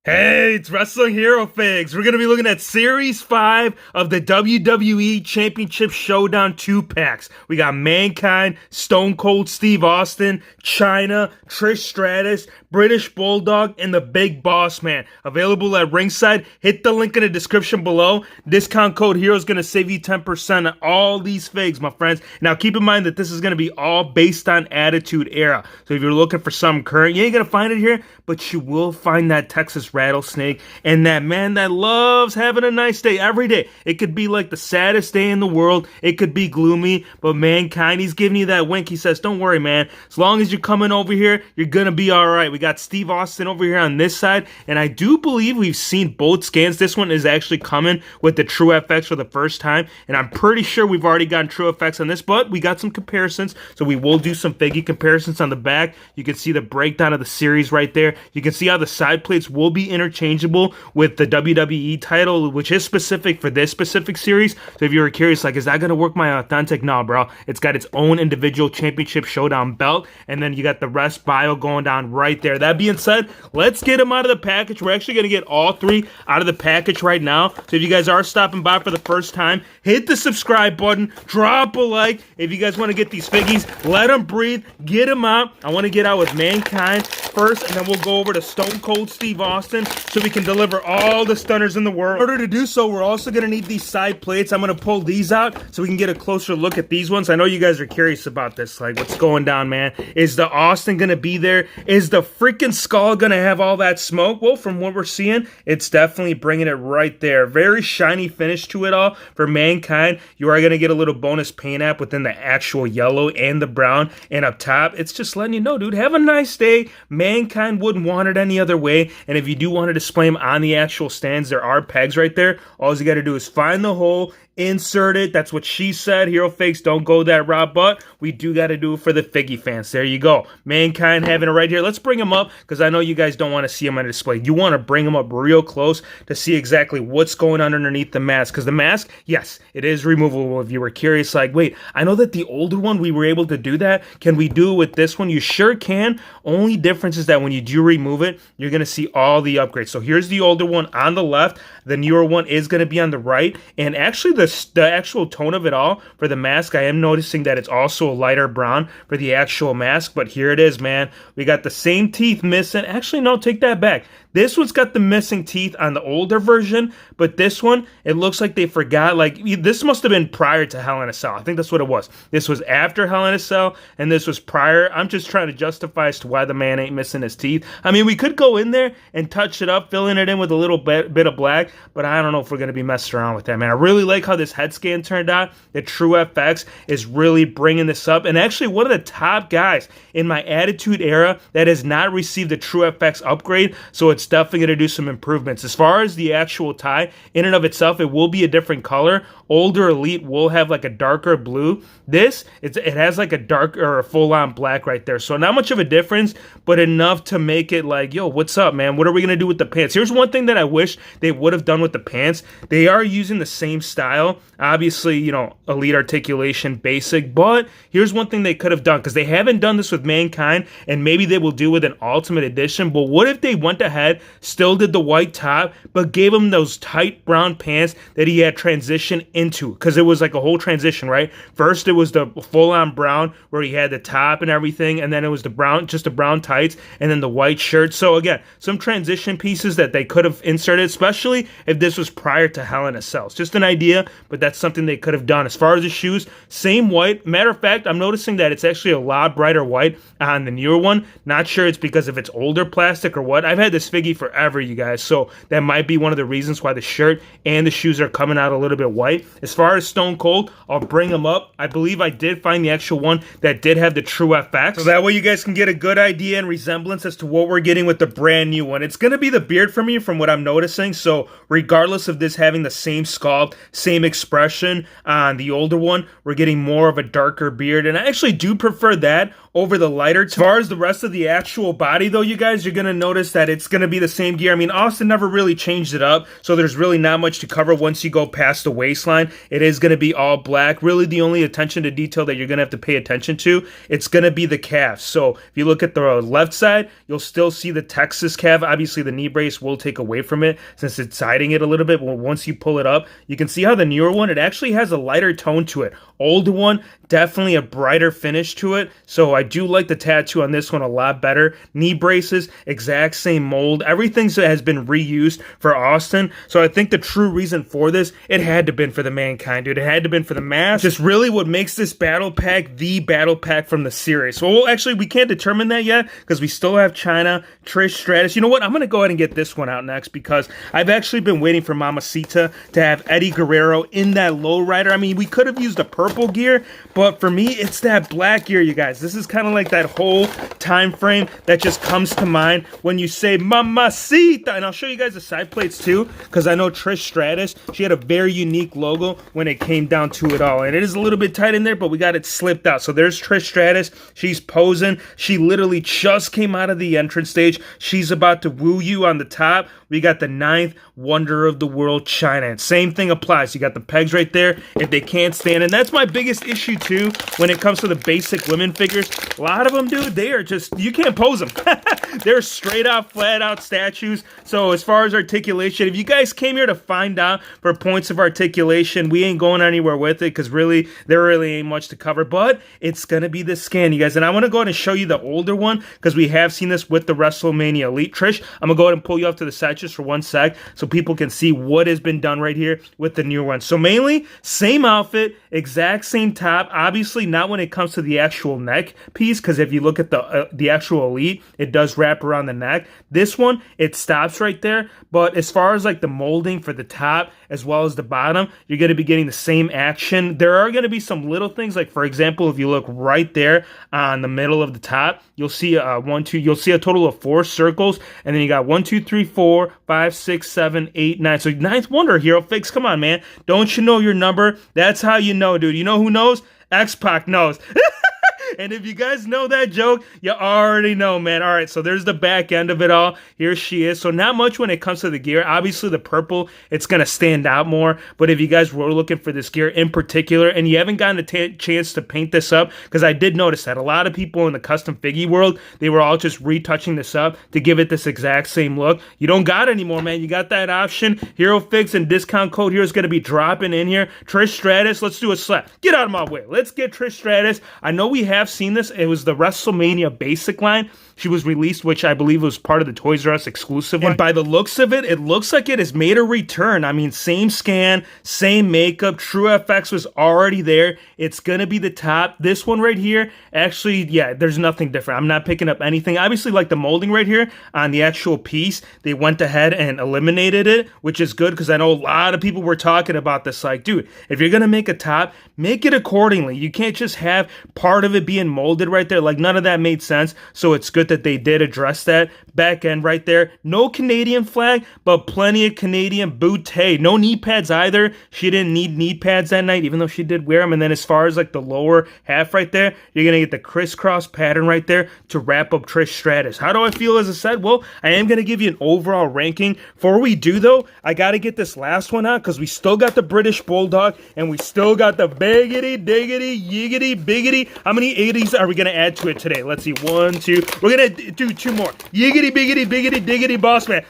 Hey, it's Wrestling Hero Figs. We're going to be looking at Series 5 of the WWE Championship Showdown 2-packs. We got Mankind, Stone Cold Steve Austin, Chyna, Trish Stratus, British Bulldog, and the Big Boss Man. Available at ringside. Hit the link in the description below. Discount code HERO is going to save you 10% on all these figs, my friends. Now, keep in mind that this is going to be all based on Attitude Era. So if you're looking for something current, you ain't going to find it here, but you will find that Texas Rattlesnake and that man that loves having a nice day every day. It could be like the saddest day in the world. It could be gloomy, but Mankind, he's giving you that wink. He says, don't worry, man. As long as you're coming over here, you're going to be all right. We got Steve Austin over here on this side, and I do believe we've seen both scans. This one is actually coming with the True FX for the first time, and I'm pretty sure we've already gotten True FX on this, but we got some comparisons, so we will do some figgy comparisons on the back. You can see the breakdown of the series right there. You can see how the side plates will be interchangeable with the WWE title, which is specific for this specific series. So if you were curious, like, is that going to work my authentic? No, bro. It's got its own individual championship showdown belt, and then you got the rest bio going down right there. That being said, let's get them out of the package. We're actually going to get all three out of the package right now. So if you guys are stopping by for the first time, hit the subscribe button, drop a like. If you guys want to get these figgies, let them breathe, get them out. I want to get out with Mankind first, and then we'll go over to Stone Cold Steve Austin so we can deliver all the stunners in the world. In order to do so, we're also going to need these side plates. I'm going to pull these out so we can get a closer look at these ones. I know you guys are curious about this. Like, what's going down, man? Is the Austin going to be there? Is the freaking skull going to have all that smoke? Well, from what we're seeing, it's definitely bringing it right there. Very shiny finish to it all. For Mankind, you are going to get a little bonus paint app within the actual yellow and the brown. And up top, it's just letting you know, dude, have a nice day. Mankind wouldn't want it any other way. And if you do want to display them on the actual stands, there are pegs right there. All you got to do is find the hole, insert it. That's what she said. Hero Fakes don't go that route, but we do got to do it for the figgy fans. There you go. Mankind having it right here. Let's bring him up because I know you guys don't want to see him on display. You want to bring him up real close to see exactly what's going on underneath the mask, because the mask, yes, it is removable. If you were curious, like, wait, I know that the older one, we were able to do that. Can we do it with this one? You sure can. Only difference is that when you do remove it, you're going to see all the upgrades. So here's the older one on the left. The newer one is going to be on the right. And actually, the actual tone of it all for the mask, I am noticing that it's also a lighter brown for the actual mask. But here it is, man. We got the same teeth missing. Actually, no, take that back. This one's got the missing teeth on the older version, but this one, it looks like they forgot. Like, this must have been prior to Hell in a Cell. I think that's what it was. This was after Hell in a Cell, and this was prior. I'm just trying to justify as to why the man ain't missing his teeth. I mean, we could go in there and touch it up, filling it in with a little bit of black, but I don't know if we're going to be messing around with that, man. I really like how this head scan turned out. The True FX is really bringing this up, and actually one of the top guys in my Attitude Era that has not received the True FX upgrade, so it's definitely going to do some improvements. As far as the actual tie, in and of itself, it will be a different color. Older Elite will have like a darker blue. This, it has like a dark or a full-on black right there. So not much of a difference, but enough to make it like, yo, what's up, man? What are we going to do with the pants? Here's one thing that I wish they would have done with the pants. They are using the same style. Obviously, you know, Elite Articulation Basic, but here's one thing they could have done, because they haven't done this with Mankind, and maybe they will do with an Ultimate Edition, but what if they went ahead, still did the white top, but gave him those tight brown pants that he had transitioned into, because it was like a whole transition, right? First, it was the full-on brown where he had the top and everything, and then it was the brown, just the brown tights, and then the white shirt. So again, some transition pieces that they could have inserted, especially if this was prior to Hell in a Cell. It's just an idea, but that's something they could have done. As far as the shoes, same white. Matter of fact, I'm noticing that it's actually a lot brighter white on the newer one. Not sure it's because of its older plastic or what. I've had this figgy forever, you guys, so that might be one of the reasons why the shirt and the shoes are coming out a little bit white. As far as Stone Cold, I'll bring them up. I believe I did find the actual one that did have the True FX, so that way you guys can get a good idea and resemblance as to what we're getting with the brand new one. It's going to be the beard for me from what I'm noticing, so regardless of this having the same sculpt, same same expression on the older one. We're getting more of a darker beard, and I actually do prefer that over the lighter. As far as the rest of the actual body, though, you guys, you're going to notice that it's going to be the same gear. I mean, Austin never really changed it up, so there's really not much to cover once you go past the waistline. It is going to be all black. Really, the only attention to detail that you're going to have to pay attention to, it's going to be the calves. So if you look at the left side, you'll still see the Texas calf. Obviously, the knee brace will take away from it since it's hiding it a little bit. But once you pull it up, you can see how the newer one, it actually has a lighter tone to it. Older one, definitely a brighter finish to it. So I do like the tattoo on this one a lot better. Knee braces, exact same mold. Everything has been reused for Austin. So I think the true reason for this, it had to have been for the Mankind, dude. It had to have been for the mask. Just really what makes this battle pack the battle pack from the series. So actually, we can't determine that yet because we still have Chyna, Trish Stratus. You know what? I'm going to go ahead and get this one out next because I've actually been waiting for Mamacita to have Eddie Guerrero in that lowrider. I mean, we could have used a purple gear, but for me, it's that black gear, you guys. This is kind of like that whole time frame that just comes to mind when you say Mamacita. And I'll show you guys the side plates too, because I know Trish Stratus, she had a very unique logo when it came down to it all. And it is a little bit tight in there, but we got it slipped out. So there's Trish Stratus. She's posing. She literally just came out of the entrance stage. She's about to woo you on the top. We got the 9th wonder of the world, Chyna. And same thing applies. You got the pegs right there if they can't stand. And that's my biggest issue too when it comes to the basic women figures. A lot of them, dude, they are just, you can't pose them. They're straight out, flat out statues. So as far as articulation, if you guys came here to find out for points of articulation, we ain't going anywhere with it because really, there really ain't much to cover. But it's going to be the scan, you guys. And I want to go ahead and show you the older one because we have seen this with the WrestleMania Elite. Trish, I'm going to go ahead and pull you off to the side just for one sec so people can see what has been done right here with the new one. So mainly, same outfit, exact same top. Obviously, not when it comes to the actual neck piece because if you look at the actual Elite, it does wrap around the neck. This one, it stops right there. But as far as like the molding for the top as well as the bottom, you're going to be getting the same action. There are going to be some little things like, for example, if you look right there on the middle of the top, you'll see you'll see a total of 4 circles, and then you got 1, 2, 3, 4, 5, 6, 7, 8, 9. So 9th wonder, Hero Fix. Come on, man. Don't you know your number? That's how you know, dude. You know who knows? X-Pac knows. And if you guys know that joke, you already know, man. All right, so there's the back end of it all. Here she is. So not much when it comes to the gear. Obviously, the purple, it's going to stand out more. But if you guys were looking for this gear in particular, and you haven't gotten a chance to paint this up, because I did notice that a lot of people in the custom figgy world, they were all just retouching this up to give it this exact same look. You don't got it anymore, man. You got that option. Hero Fix and discount code here is going to be dropping in here. Trish Stratus, let's do a slap. Get out of my way. Let's get Trish Stratus. I know we have seen this. It was the WrestleMania basic line. She was released, which I believe was part of the Toys R Us exclusive one. And by the looks of it, it looks like it has made a return. I mean, same scan, same makeup. True FX was already there. It's going to be the top. This one right here, actually, yeah, there's nothing different. I'm not picking up anything. Obviously, like the molding right here on the actual piece, they went ahead and eliminated it, which is good because I know a lot of people were talking about this. Like, dude, if you're going to make a top, make it accordingly. You can't just have part of it being molded right there. Like, none of that made sense. So it's good that they did address that. Back end right there. No Canadian flag, but plenty of Canadian bootay. No knee pads either. She didn't need knee pads that night, even though she did wear them. And then as far as like the lower half right there, you're going to get the crisscross pattern right there to wrap up Trish Stratus. How do I feel as I said? Well, I am going to give you an overall ranking. Before we do though, I got to get this last one out because we still got the British Bulldog and we still got the biggity, diggity, yiggity, biggity. How many 80s are we going to add to it today? Let's see. 1, 2. We're going to do 2 more. Yiggity, biggity, biggity, diggity, boss man.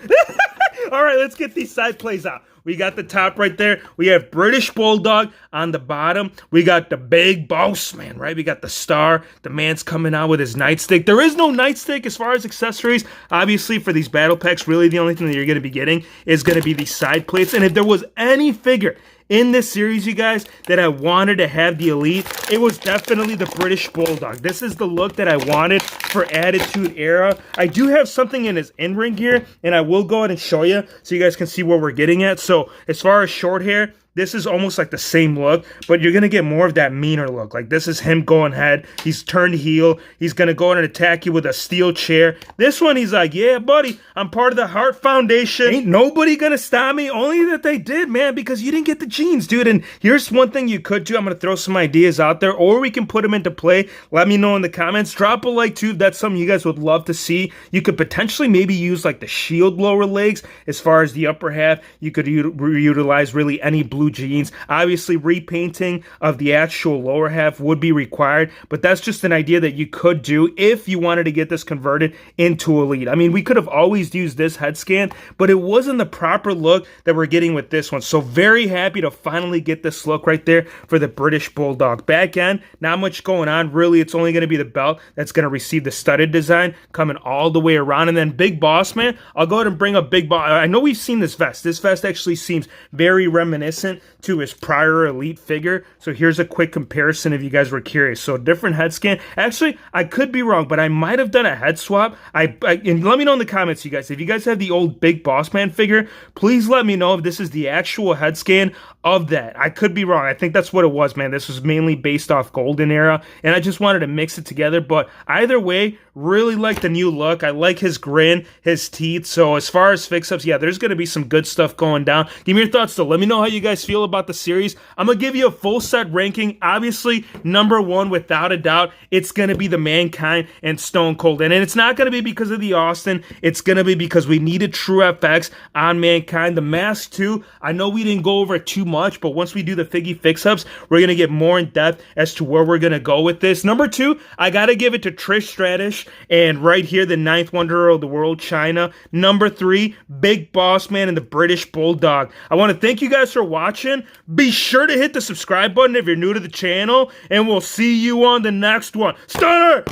All right, let's get these side plays out. We got the top right there. We have British Bulldog on the bottom. We got the big boss man, right? We got the star. The man's coming out with his nightstick. There is no nightstick as far as accessories. Obviously, for these battle packs, really the only thing that you're going to be getting is going to be these side plates. And if there was any figure in this series, you guys, that I wanted to have the Elite, it was definitely the British Bulldog. This is the look that I wanted for Attitude Era. I do have something in his in-ring here, and I will go ahead and show you so you guys can see where we're getting at. So as far as short hair, this is almost like the same look, but you're going to get more of that meaner look. Like, this is him going head. He's turned heel. He's going to go in and attack you with a steel chair. This one, he's like, yeah, buddy, I'm part of the Hart Foundation. Ain't nobody going to stop me. Only that they did, man, because you didn't get the jeans, dude. And here's one thing you could do. I'm going to throw some ideas out there, or we can put them into play. Let me know in the comments. Drop a like, too, if that's something you guys would love to see. You could potentially maybe use, like, the Shield lower legs as far as the upper half. You could utilize really any blue jeans. Obviously, repainting of the actual lower half would be required, but that's just an idea that you could do if you wanted to get this converted into Elite. I mean, we could have always used this head scan, but it wasn't the proper look that we're getting with this one. So very happy to finally get this look right there for the British Bulldog. Back end, not much going on. Really, it's only going to be the belt that's going to receive the studded design coming all the way around. And then Big Boss Man, I'll go ahead and bring up Big Boss. I know we've seen this vest. This vest actually seems very reminiscent to his prior Elite figure. So here's a quick comparison if you guys were curious. So different head scan. Actually, I could be wrong, but I might have done a head swap. And let me know in the comments, you guys. If you guys have the old Big Boss Man figure, please let me know if this is the actual head scan of that. I could be wrong. I think that's what it was, man. This was mainly based off Golden Era, and I just wanted to mix it together. But either way, really like the new look. I like his grin, his teeth. So as far as fix-ups, yeah, there's going to be some good stuff going down. Give me your thoughts, though. Let me know how you guys feel about the series. I'm going to give you a full set ranking. Obviously, number one, without a doubt, it's going to be the Mankind and Stone Cold. And it's not going to be because of the Austin. It's going to be because we needed true FX on Mankind. The mask, too, I know we didn't go over it too much, but once we do the Figgy fix-ups, we're going to get more in depth as to where we're going to go with this. Number two, I got to give it to Trish Stratus, and right here, the ninth wonder of the world, Chyna. Number three, Big Boss Man and the British Bulldog. I want to thank you guys for watching. Be sure to hit the subscribe button if you're new to the channel, and we'll see you on the next one. Stunner!